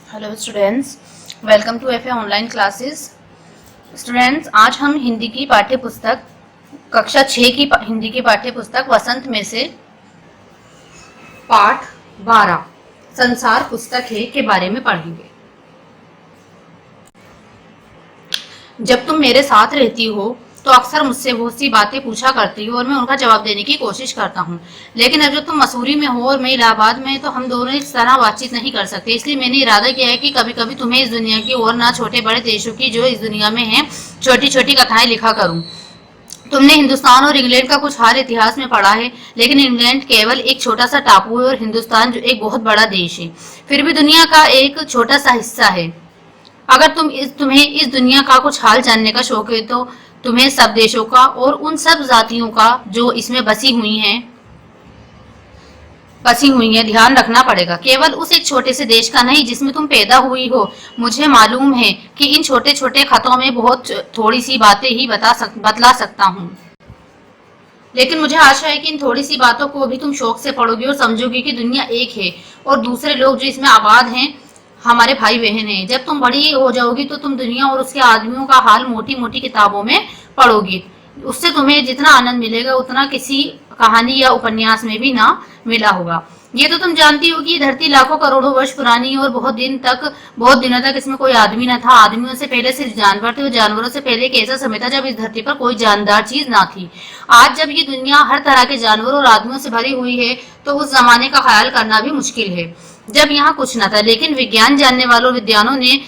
Hello students, welcome to FA online classes. स्टूडेंट्स, आज हम हिंदी की पाठ्य पुस्तक कक्षा 6 की हिंदी की पाठ्य पुस्तक वसंत में से पाठ 12 संसार पुस्तक है के बारे में पढ़ेंगे। जब तुम मेरे साथ रहती हो तो अक्सर मुझसे बहुत सी बातें पूछा करती हो और मैं उनका जवाब देने की कोशिश करता हूँ। लेकिन अब जब तुम मसूरी में हो और मैं इलाहाबाद में, तो हम दोनों इस तरह बातचीत नहीं कर सकते। इसलिए मैंने इरादा किया है कि कभी कभी तुम्हें इस दुनिया की और ना छोटे बड़े देशों की जो इस दुनिया में हैं छोटी छोटी कथाएं लिखा करूँ। तुमने हिंदुस्तान और इंग्लैंड का कुछ हाल इतिहास में पढ़ा है, लेकिन इंग्लैंड केवल एक छोटा सा टापू है और हिंदुस्तान जो एक बहुत बड़ा देश है, फिर भी दुनिया का एक छोटा सा हिस्सा है। अगर तुम्हें इस दुनिया का कुछ हाल जानने का शौक है तो तुम्हें सब देशों का और उन सब जातियों का जो इसमें बसी हुई हैं ध्यान रखना पड़ेगा। केवल उस एक छोटे से देश का नहीं जिसमें तुम पैदा हुई हो। मुझे मालूम है कि इन छोटे छोटे खतों में बहुत थोड़ी सी बातें ही बतला सकता हूँ, लेकिन मुझे आशा है कि इन थोड़ी सी बातों को भी तुम शौक से पढ़ोगी और समझोगी कि दुनिया एक है और दूसरे लोग जो इसमें आबाद हैं हमारे भाई बहन हैं। जब तुम बड़ी हो जाओगी तो तुम दुनिया और उसके आदमियों का हाल मोटी मोटी किताबों में पढ़ोगी। उससे तुम्हें जितना आनंद मिलेगा उतना किसी कहानी या उपन्यास में भी ना मिला होगा। ये तो तुम जानती हो कि ये धरती लाखों करोड़ों वर्ष पुरानी है और बहुत दिनों तक इसमें कोई आदमी न था। आदमियों से पहले सिर्फ जानवर थे और जानवरों से पहले एक ऐसा समय था जब इस धरती पर कोई जानदार चीज ना थी। आज जब ये दुनिया हर तरह के जानवरों और आदमियों से भरी हुई है तो उस जमाने का ख्याल करना भी मुश्किल है जब यहाँ कुछ न था। लेकिन विज्ञान जानने वालों विद्वानों ने,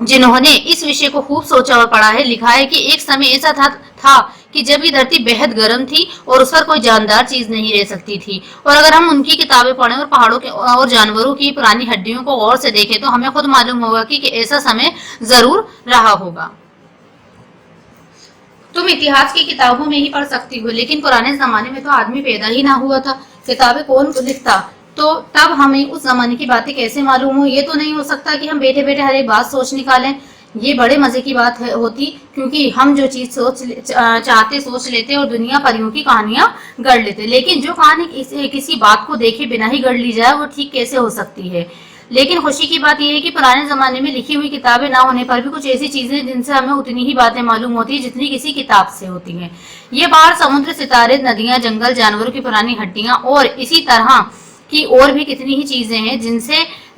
जिन्होंने इस विषय को खूब सोचा और पढ़ा है, लिखा है कि एक समय ऐसा था कि जब ये धरती बेहद गर्म थी और उस पर कोई जानदार चीज नहीं रह सकती थी। और अगर हम उनकी किताबें पढ़ें और पहाड़ों के और जानवरों की पुरानी हड्डियों को गौर से देखें तो हमें खुद मालूम होगा कि ऐसा समय जरूर रहा होगा। तुम इतिहास की किताबों में ही पढ़ सकती हो, लेकिन पुराने जमाने में तो आदमी पैदा ही ना हुआ था। किताबें कौन लिखता, तो तब हमें उस जमाने की बातें कैसे मालूम हो? ये तो नहीं हो सकता कि हम बैठे बैठे हर एक बात सोच निकालें। ये बड़े मजे की बात होती, क्योंकि हम जो चीज चाहते सोच लेते और दुनिया परियों की कहानियां गढ़ लेते। लेकिन जो कहानी किसी बात को देखे बिना ही गढ़ ली जाए वो ठीक कैसे हो सकती है? लेकिन खुशी की बात यह है कि पुराने जमाने में लिखी हुई किताबें ना होने पर भी कुछ ऐसी चीजें जिनसे हमें उतनी ही बातें मालूम होती है जितनी किसी किताब से होती हैं। ये बाहर समुद्र, सितारे, नदियां, जंगल, जानवरों की पुरानी हड्डियां और इसी तरह की और भी कितनी ही चीजें हैं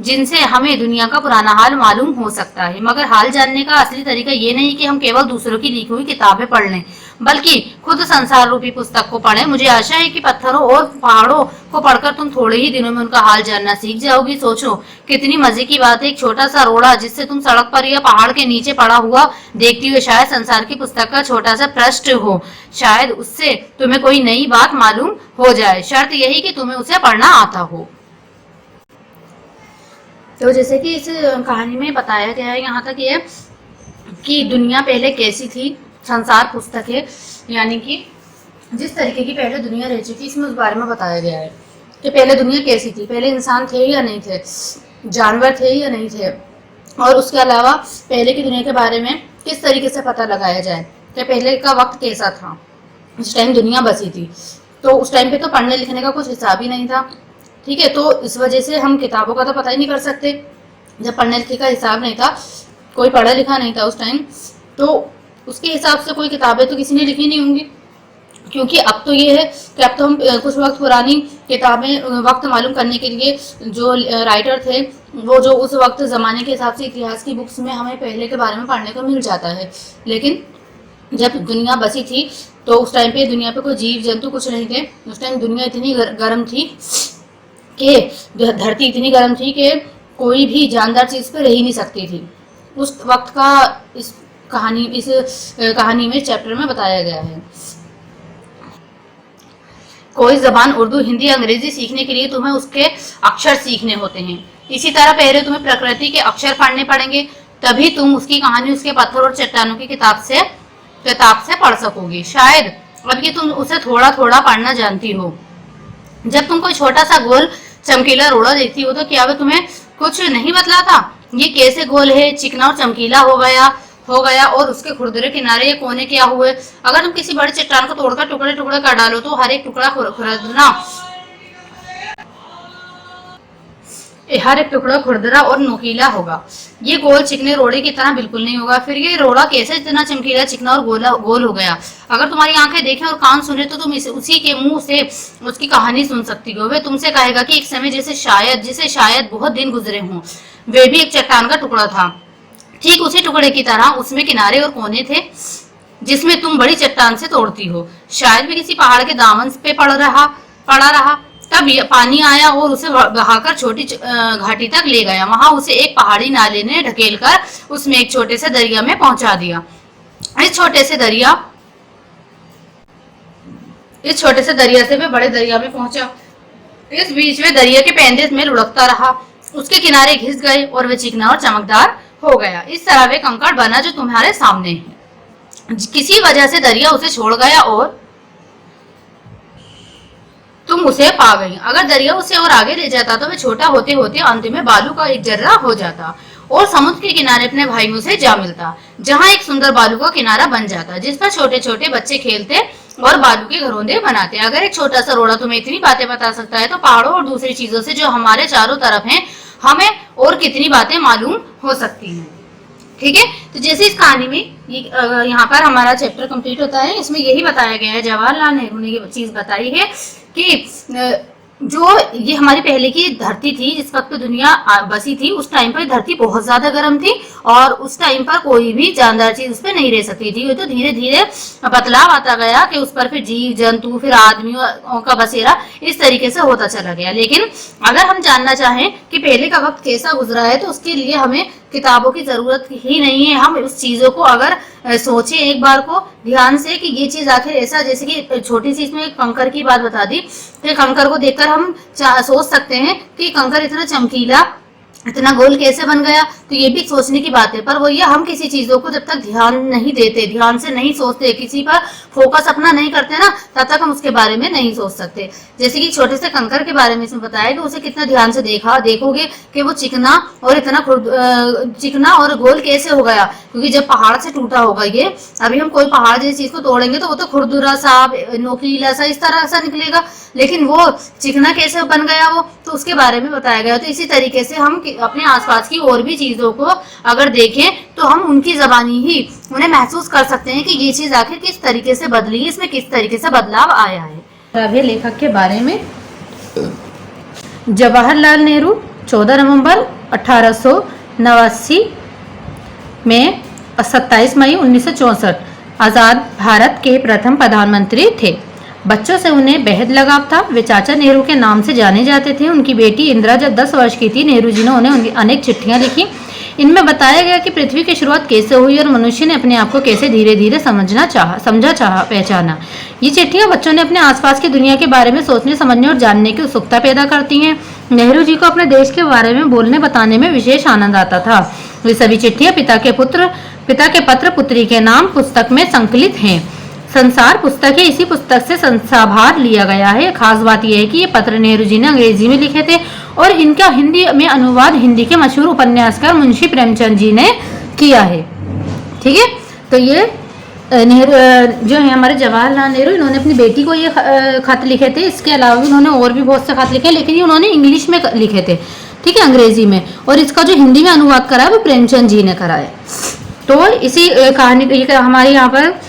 जिनसे हमें दुनिया का पुराना हाल मालूम हो सकता है। मगर हाल जानने का असली तरीका ये नहीं कि हम केवल दूसरों की लिखी हुई किताबें पढ़ लें, बल्कि खुद संसार रूपी पुस्तक को पढ़ें। मुझे आशा है कि पत्थरों और पहाड़ों को पढ़कर तुम थोड़े ही दिनों में उनका हाल जानना सीख जाओगी। सोचो कितनी मजे की बात है, एक छोटा सा रोड़ा जिससे तुम सड़क पर या पहाड़ के नीचे पड़ा हुआ देखती हो शायद संसार की पुस्तक का छोटा सा पृष्ठ हो। शायद उससे तुम्हें कोई नई बात मालूम हो जाए, शर्त यही कि तुम्हें उसे पढ़ना आता हो। तो जैसे कि इस कहानी में बताया गया है यहाँ तक ये कि दुनिया पहले कैसी थी, संसार पुस्तक है, यानी कि जिस तरीके की पहले दुनिया रह चुकी इसमें उस बारे में बताया गया है कि पहले दुनिया कैसी थी, पहले इंसान थे या नहीं थे, जानवर थे या नहीं थे, और उसके अलावा पहले की दुनिया के बारे में किस तरीके से पता लगाया जाए कि पहले का वक्त कैसा था, उस टाइम दुनिया बसी थी। तो उस टाइम पे तो पढ़ने लिखने का कुछ हिसाब ही नहीं था, ठीक है। तो इस वजह से हम किताबों का तो पता ही नहीं कर सकते। जब पढ़ने लिखने का हिसाब नहीं था, कोई पढ़ा लिखा नहीं था उस टाइम, तो उसके हिसाब से कोई किताबें तो किसी ने लिखी नहीं होंगी। क्योंकि अब तो ये है कि अब तो हम कुछ वक्त पुरानी किताबें वक्त मालूम करने के लिए जो राइटर थे वो जो उस वक्त ज़माने के हिसाब से इतिहास की बुक्स में हमें पहले के बारे में पढ़ने को मिल जाता है। लेकिन जब दुनिया बसी थी तो उस टाइम पे दुनिया पे कोई जीव जंतु कुछ नहीं थे। उस टाइम दुनिया इतनी गर्म थी कि धरती इतनी गर्म थी कि कोई भी जानदार चीज़ पे रह ही नहीं सकती थी। उस वक्त का इस कहानी में चैप्टर में बताया गया है। कोई जबान उर्दू, हिंदी, अंग्रेजी सीखने के लिए तुम्हें उसके अक्षर सीखने होते हैं। इसी तरह पहले तुम्हें प्रकृति के अक्षर पढ़ने पड़ेंगे, तभी तुम उसकी कहानी उसके पत्थर और चट्टानों की किताब से पढ़ सकोगी। शायद अब ये तुम उसे थोड़ा थोड़ा पढ़ना जानती हो। जब तुम कोई छोटा सा गोल चमकीला रोड़ा देखती हो तो क्या वह तुम्हें कुछ नहीं बतलाता? ये कैसे गोल है, चिकना और चमकीला हो गया और उसके खुरदुरे किनारे या कोने क्या हुए? अगर तुम किसी बड़े चट्टान को तोड़कर टुकड़े टुकड़े कर डालो तो हर एक टुकड़ा खुरदना हर एक टुकड़ा खुरदरा और नोकीला होगा। ये गोल चिकने रोड़े की तरह बिल्कुल नहीं होगा। फिर ये रोड़ा कैसे इतना चमकीला, चिकना और गोल हो गया? अगर तुम्हारी आंखें देखें और कान सुने तो तुम उसी के मुंह से उसकी कहानी सुन सकती हो। वह तुमसे कहेगा कि एक समय जिसे शायद बहुत दिन गुजरे हों, वे भी एक चट्टान का टुकड़ा था। ठीक उसी टुकड़े की तरह उसमें किनारे और कोने थे जिसमें तुम बड़ी चट्टान से तोड़ती हो। शायद भी किसी पहाड़ के दामन पे पड़ा रहा। तब पानी आया और उसे बहाकर छोटी घाटी तक ले गया। वहां उसे एक पहाड़ी नाले ने ढकेलकर उसमें एक छोटे से दरिया में पहुंचा दिया। इस छोटे से दरिया से वे बड़े दरिया में पहुंचा। इस बीच में दरिया के पेंदे में लुढ़कता रहा। उसके किनारे घिस गए और वे चिकना और चमकदार हो गया। इस तरह वे कंकड़ बना जो तुम्हारे सामने है। किसी वजह से दरिया उसे छोड़ गया और तुम उसे पा गई। अगर दरिया उसे और आगे ले जाता तो वह छोटा होते होते अंत में बालू का एक जर्रा हो जाता और समुद्र के किनारे अपने भाइयों से जा मिलता, जहां एक सुंदर बालू का किनारा बन जाता जिस पर छोटे छोटे बच्चे खेलते और बालू के घरौंदे बनाते। अगर एक छोटा सा रोड़ा तुम्हें इतनी बातें बता सकता है तो पहाड़ों और दूसरी चीजों से जो हमारे चारों तरफ हैं, हमें और कितनी बातें मालूम हो सकती हैं। ठीक है, तो जैसे इस कहानी में यहाँ पर हमारा चैप्टर कंप्लीट होता है। इसमें यही बताया गया है, जवाहरलाल नेहरू ने ये चीज बताई है कि जो ये हमारी पहले की धरती थी, जिस वक्त दुनिया बसी थी, उस टाइम पर धरती बहुत ज्यादा गर्म थी और उस टाइम पर कोई भी जानदार चीज उस पर नहीं रह सकती थी। ये तो धीरे धीरे बदलाव आता गया कि उस पर फिर जीव जंतु, फिर आदमियों का बसेरा इस तरीके से होता चला गया। लेकिन अगर हम जानना चाहें कि पहले का वक्त कैसा गुजरा है तो उसके लिए हमें किताबों की जरूरत ही नहीं है। हम उस चीजों को अगर सोचे एक बार को ध्यान से कि ये चीज आखिर ऐसा, जैसे कि छोटी सी इसमें एक कंकर की बात बता दी, तो कंकर को देखकर हम सोच सकते हैं कि कंकर इतना चमकीला, इतना गोल कैसे बन गया। तो ये भी सोचने की बात है। पर वो ये, हम किसी चीजों को जब तक ध्यान नहीं देते, ध्यान से नहीं सोचते, किसी पर फोकस अपना नहीं करते ना, तब तक हम उसके बारे में नहीं सोच सकते। जैसे कि छोटे से कंकर के बारे में इसमें बताया कि उसे कितना ध्यान से देखोगे कि वो चिकना और इतना चिकना और गोल कैसे हो गया, क्योंकि जब पहाड़ से टूटा होगा ये, अभी हम कोई पहाड़ जैसी चीज को तोड़ेंगे तो वो तो खुरदुरा सा, नोकीला सा, इस तरह सा निकलेगा, लेकिन वो चिकना कैसे बन गया वो, तो उसके बारे में बताया गया। तो इसी तरीके से हम अपने आसपास की और भी चीजों को अगर देखें तो हम उनकी जबानी ही उन्हें महसूस कर सकते हैं कि ये चीज आखिर किस तरीके से बदली, इसमें किस तरीके से बदलाव आया है। अब लेखक के बारे में, जवाहरलाल नेहरू 14 नवंबर 1889 में 27 मई 1964 आजाद भारत के प्रथम प्रधानमंत्री थे। बच्चों से उन्हें बेहद लगाव था। वे चाचा नेहरू के नाम से जाने जाते थे। उनकी बेटी इंदिरा जब 10 वर्ष की थी, नेहरू जी ने उन्हें अनेक चिट्ठियां लिखी। इनमें बताया गया कि पृथ्वी की शुरुआत कैसे हुई और मनुष्य ने अपने आप को कैसे धीरे धीरे पहचाना। ये चिट्ठियां बच्चों ने अपने आसपास की दुनिया के बारे में सोचने, समझने और जानने की उत्सुकता पैदा करती हैं। नेहरू जी को अपने देश के बारे में बोलने बताने में विशेष आनंद आता था। ये सभी चिट्ठियां पिता के पत्र पुत्री के नाम पुस्तक में संकलित हैं। संसार पुस्तक है, इसी पुस्तक से संसाभार लिया गया है। खास बात यह है कि ये पत्र नेहरू जी ने अंग्रेजी में लिखे थे और इनका हिंदी में अनुवाद हिंदी के मशहूर उपन्यासकार मुंशी प्रेमचंद जी ने किया है। ठीक है, तो ये नेहरू जो है हमारे जवाहरलाल नेहरू, इन्होंने अपनी बेटी को ये खत लिखे थे। इसके अलावा भी उन्होंने और भी बहुत से खत लिखे, लेकिन ये उन्होंने इंग्लिश में लिखे थे, ठीक है, अंग्रेजी में, और इसका जो हिंदी में अनुवाद करा है वो प्रेमचंद जी ने करा है। तो इसी कहानी हमारे यहाँ पर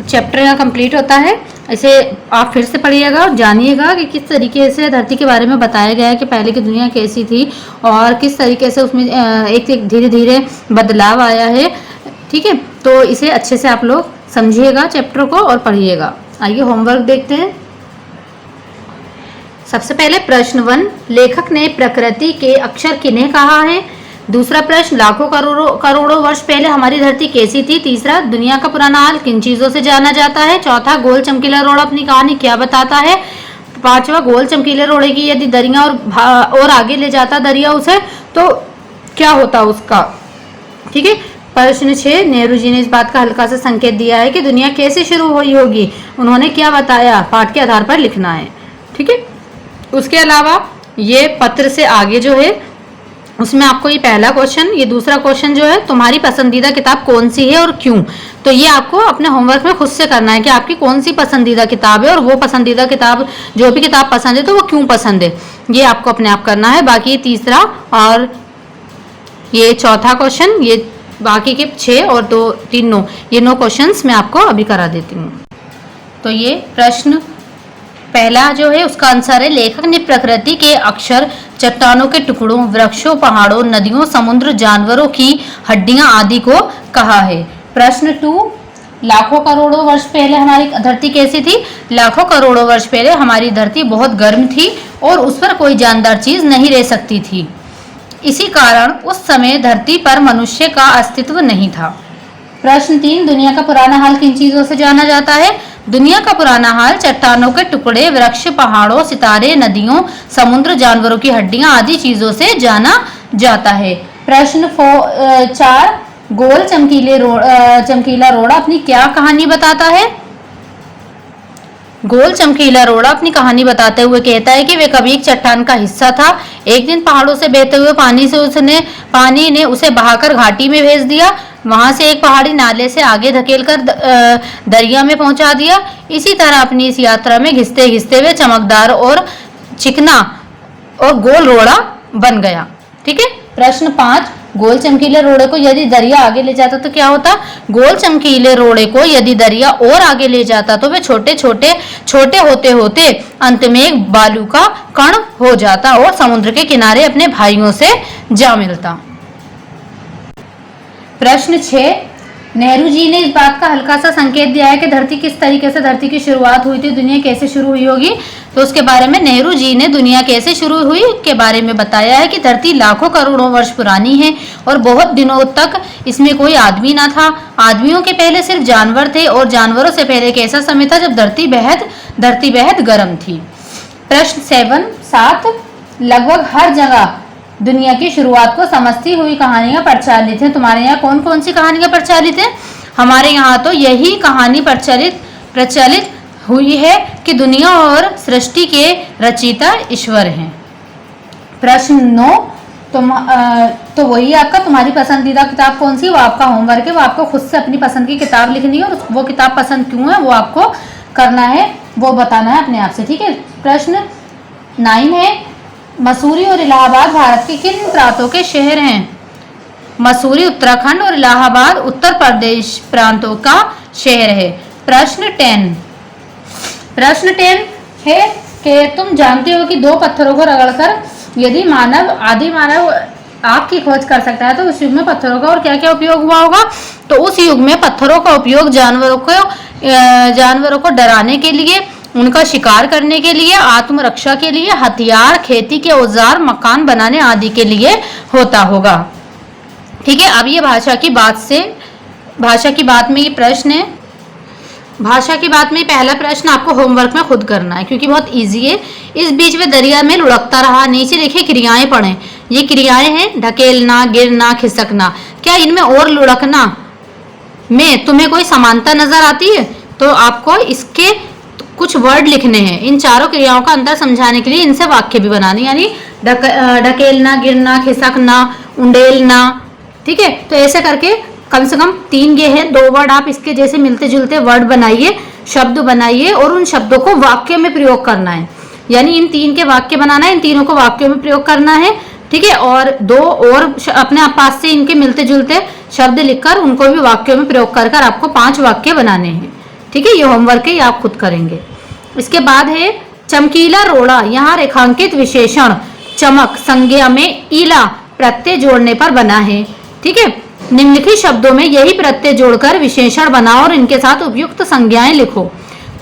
चैप्टर यहाँ कंप्लीट होता है। इसे आप फिर से पढ़िएगा और जानिएगा कि किस तरीके से धरती के बारे में बताया गया है कि पहले की दुनिया कैसी थी और किस तरीके से उसमें एक धीरे धीरे बदलाव आया है। ठीक है, तो इसे अच्छे से आप लोग समझिएगा चैप्टर को और पढ़िएगा। आइए होमवर्क देखते हैं। सबसे पहले प्रश्न 1, लेखक ने प्रकृति के अक्षर किन्हें कहा है। दूसरा प्रश्न, लाखों करोड़ों वर्ष पहले हमारी धरती कैसी थी। तीसरा, दुनिया का पुराना हाल किन चीजों से जाना जाता है। चौथा, गोल चमकीला रोड़ा अपनी कहानी क्या बताता है। पांचवा, गोल चमकीले रोड़े की यदि दरिया और आगे ले जाता दरिया उसे, तो क्या होता उसका। ठीक है। प्रश्न 6, नेहरू जी ने इस बात का हल्का सा संकेत दिया है कि दुनिया कैसे शुरू हुई होगी, उन्होंने क्या बताया, पाठ के आधार पर लिखना है। ठीक है। उसके अलावा ये पत्र से आगे जो है उसमें आपको ये पहला क्वेश्चन, ये दूसरा क्वेश्चन जो है तुम्हारी पसंदीदा किताब कौन सी है और क्यों। तो ये आपको अपने होमवर्क में खुद से करना है कि आपकी कौन सी पसंदीदा किताब है और वो पसंदीदा किताब, जो भी किताब पसंद है तो वो क्यों पसंद है, ये आपको अपने आप करना है। बाकी ये तीसरा और ये चौथा क्वेश्चन, ये बाकी के 6 और 2 3 9, ये 9 क्वेश्चंस मैं आपको अभी करा देती हूँ। तो ये प्रश्न पहला जो है उसका आंसर है, लेखक ने प्रकृति के अक्षर, चट्टानों के टुकड़ों, वृक्षों, पहाड़ों, नदियों, समुद्र, जानवरों की हड्डियां आदि को कहा है। प्रश्न 2, लाखों करोड़ों वर्ष पहले हमारी धरती कैसी थी। लाखों करोड़ों वर्ष पहले हमारी धरती बहुत गर्म थी और उस पर कोई जानदार चीज नहीं रह सकती थी। इसी कारण उस समय धरती पर मनुष्य का अस्तित्व नहीं था। प्रश्न 3, दुनिया का पुराना हाल किन चीजों से जाना जाता है। दुनिया का पुराना हाल चट्टानों के टुकड़े, वृक्ष, पहाड़ों, सितारे, नदियों, समुद्र, जानवरों की हड्डियां आदि चीजों से जाना जाता है। प्रश्न 4, गोल चमकीला रोड़ा अपनी क्या कहानी बताता है। गोल चमकीला रोड़ा अपनी कहानी बताते हुए कहता है कि वे कभी एक चट्टान का हिस्सा था। एक दिन पहाड़ों से बहते हुए पानी ने उसे बहाकर घाटी में भेज दिया। वहां से एक पहाड़ी नाले से आगे धकेलकर दरिया में पहुंचा दिया। इसी तरह अपनी इस यात्रा में घिसते घिसते वे चमकदार और चिकना और गोल रोड़ा बन गया। ठीक है। प्रश्न 5, गोल चमकीले रोड़े को यदि दरिया आगे ले जाता तो क्या होता। गोल चमकीले रोड़े को यदि दरिया और आगे ले जाता तो वे छोटे होते होते अंत में एक बालू का कण हो जाता और समुद्र के किनारे अपने भाइयों से जा मिलता। प्रश्न 6, नेहरू जी ने इस बात का हल्का सा संकेत दिया है कि धरती किस तरीके से धरती की शुरुआत हुई थी, दुनिया कैसे शुरू हुई होगी। तो उसके बारे में नेहरू जी ने दुनिया कैसे शुरू हुई के बारे में बताया है कि धरती लाखों करोड़ों वर्ष पुरानी है और बहुत दिनों तक इसमें कोई आदमी ना था। आदमियों के पहले सिर्फ जानवर थे और जानवरों से पहले एक ऐसा समय था जब धरती बेहद गर्म थी। प्रश्न 7, लगभग हर जगह दुनिया की शुरुआत को समझती हुई कहानियां प्रचलित हैं। तुम्हारे यहाँ कौन कौन सी कहानियां प्रचलित हैं। हमारे यहाँ तो यही कहानी प्रचलित हुई है कि दुनिया और सृष्टि के रचयिता ईश्वर हैं। प्रश्न 9, तो वही आपका, तुम्हारी पसंदीदा किताब कौन सी, वो आपका होमवर्क है। वो आपको खुद से अपनी पसंद की किताब लिखनी है और वो किताब पसंद क्यों है वो आपको करना है, वो बताना है अपने आप से। ठीक है। प्रश्न 9 है, मसूरी और इलाहाबाद भारत के किन प्रांतों के शहर हैं। मसूरी उत्तराखंड और इलाहाबाद उत्तर प्रदेश प्रांतों का शहर है। प्रश्न 10 है कि तुम जानते हो कि 2 पत्थरों को रगड़कर यदि आदि मानव आग की खोज कर सकता है तो उस युग में पत्थरों का और क्या क्या उपयोग हुआ होगा। तो उस युग में पत्थरों का उपयोग जानवरों को डराने के लिए, उनका शिकार करने के लिए, आत्मरक्षा के लिए, हथियार, खेती के औजार, मकान बनाने आदि के लिए होता होगा। ठीक है। अब ये भाषा की बात में ये प्रश्न है। भाषा की बात में पहला प्रश्न आपको होमवर्क में खुद करना है क्योंकि बहुत इजी है। इस बीच में दरिया में लुढ़कता रहा। नीचे देखिए क्रियाएं पढ़ें। ये क्रियाएं हैं ढकेलना, गिरना, खिसकना। क्या इनमें और लुढ़कना में तुम्हें कोई समानता नजर आती है। तो आपको इसके कुछ वर्ड लिखने हैं। इन चारों क्रियाओं का अंतर समझाने के लिए इनसे वाक्य भी बनाने, यानी ढकेलना, गिरना, खिसकना, उंडेलना। ठीक है। तो ऐसे करके कम से कम 3 ये हैं, 2 वर्ड आप इसके जैसे मिलते जुलते वर्ड बनाइए, शब्द बनाइए और उन शब्दों को वाक्य में प्रयोग करना है। यानी इन 3 के वाक्य बनाना है, इन तीनों को वाक्यों में प्रयोग करना है। ठीक है। और 2 और अपने पास से इनके मिलते जुलते शब्द लिखकर उनको भी वाक्यों में प्रयोग कर आपको 5 वाक्य बनाने हैं। ठीक है। ये होमवर्क है, ये आप खुद करेंगे। इसके बाद है चमकीला रोड़ा। यहाँ रेखांकित विशेषण चमक संज्ञा में ईला प्रत्यय जोड़ने पर बना है। ठीक है। निम्नलिखित शब्दों में यही प्रत्यय जोड़कर विशेषण बनाओ और इनके साथ उपयुक्त संज्ञाएं लिखो।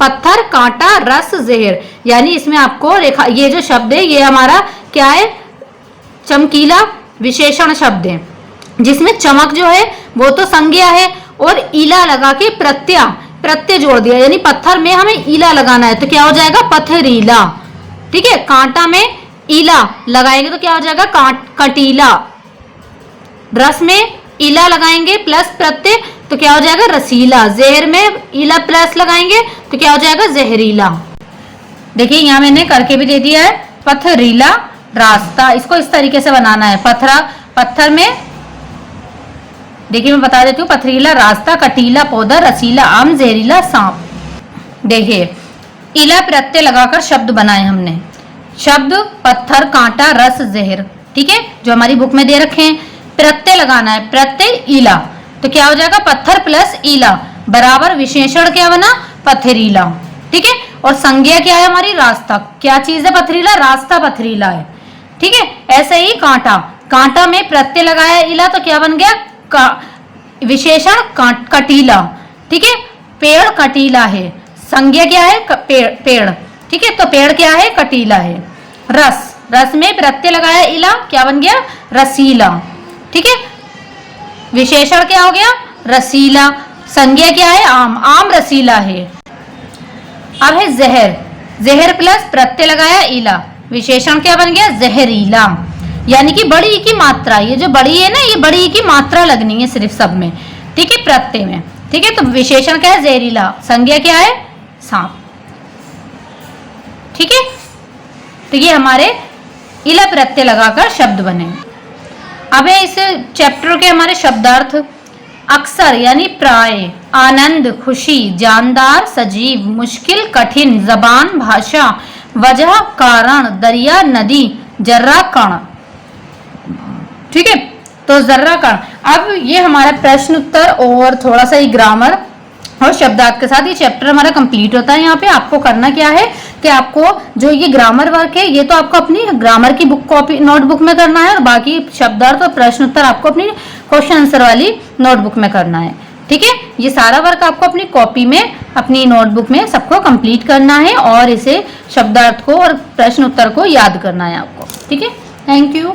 पत्थर, कांटा, रस, जहर। यानी इसमें आपको ये जो शब्द है ये हमारा क्या है, चमकीला विशेषण शब्द है जिसमें चमक जो है वो तो संज्ञा है और ईला लगा के प्रत्यय जोड़ दिया। यानी पत्थर में हमें ईला लगाना है तो क्या हो जाएगा, पथरीला। ठीक है। कांटा में ईला लगाएंगे तो क्या हो जाएगा, कटीला। रस में ईला लगाएंगे प्लस प्रत्यय तो क्या हो जाएगा, रसीला। जहर में ईला प्लस लगाएंगे तो क्या हो जाएगा, जहरीला। देखिए यहाँ मैंने करके भी दे दिया है, पथरीला रास्ता, इसको इस तरीके से बनाना है। पत्थर में देखिए मैं बता देती हूँ, पथरीला रास्ता, कटीला पौधा, रसीला आम, जहरीला सांप। देखिए इला प्रत्यय लगाकर शब्द बनाए हमने। शब्द पत्थर, कांटा, रस, जहर, ठीक है, जो हमारी बुक में दे रखे हैं। प्रत्यय लगाना है, प्रत्यय ईला, तो क्या हो जाएगा पत्थर प्लस ईला बराबर विशेषण क्या बना पथरीला, ठीक है। और संज्ञा क्या है हमारी रास्ता, क्या चीज है पथरीला, रास्ता पथरीला है, ठीक है। ऐसे ही कांटा, कांटा में प्रत्यय लगाया ईला तो क्या बन गया विशेषण कटीला, ठीक है। पेड़ कटीला है, संज्ञा क्या है पेड़, ठीक है, तो पेड़ क्या है कटीला है। रस, रस में प्रत्यय लगाया इला क्या बन गया रसीला, ठीक है। विशेषण क्या हो गया रसीला, संज्ञा क्या है आम, आम रसीला है। अब है जहर, जहर प्लस प्रत्यय लगाया इला, विशेषण क्या बन गया जहरीला, यानी कि बड़ी की मात्रा, ये जो बड़ी है ना ये बड़ी की मात्रा लगनी है सिर्फ सब में, ठीक है, प्रत्यय में, ठीक है। तो विशेषण क्या है जहरीला, संज्ञा क्या है सांप, ठीक है। तो ये हमारे इला प्रत्यय लगाकर शब्द बने। अब है इस चैप्टर के हमारे शब्दार्थ। अक्सर यानी प्राय, आनंद, खुशी, जानदार, सजीव, मुश्किल, कठिन, जबान, भाषा, वजह, कारण, दरिया, नदी, जर्रा, कण, ठीक है। तो जर्रा कण, अब ये हमारा प्रश्न उत्तर और थोड़ा सा ही ग्रामर और शब्दार्थ के साथ ये चैप्टर हमारा कंप्लीट होता है। यहाँ पे आपको करना क्या है कि आपको जो ये ग्रामर वर्क है ये तो आपको अपनी ग्रामर की बुक कॉपी नोटबुक में करना है, और बाकी शब्दार्थ और प्रश्न उत्तर आपको अपनी क्वेश्चन आंसर वाली नोटबुक में करना है, ठीक है। ये सारा वर्क आपको अपनी कॉपी में अपनी नोटबुक में सबको कंप्लीट करना है, और इसे शब्दार्थ को और प्रश्न उत्तर को याद करना है आपको, ठीक है। Thank you.